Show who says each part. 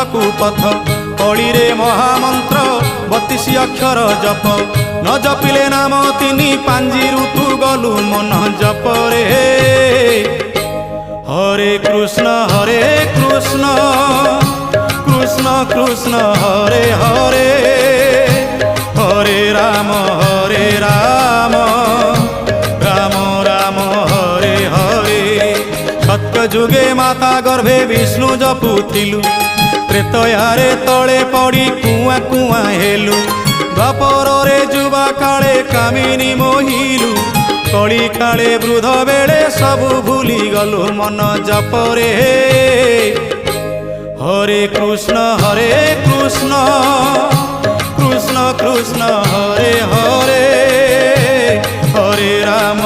Speaker 1: ଯିବାକୁ ପଥ କଳିରେ ମହାମନ୍ତ୍ର 32 ଅକ୍ଷର ଜପ ନ ଜପିଲେ ନାମ ତିନି ପାଞ୍ଜିରୁ ତୁ ଗଲୁ ମନ ଜପରେ ହରେ କୃଷ୍ଣ କୃଷ୍ଣ କୃଷ୍ଣ ହରେ ହରେ ହରେ ରାମ ରାମ ରାମ ହରେ হরে সত্য যুগে মাতা গর্ভে বিষ্ণু জপুথিলু ত্রেতয়ারে তলে পড়ি কুয়া কুয়া হেলু দ্বাপরে যুবা কালে কামিনী মোহিলু কলি কালে বৃদ্ধ বেড়ে সবু ভুলি গলু মন জপরে হরে কৃষ্ণ কৃষ্ণ কৃষ্ণ হরে হরে হরে রাম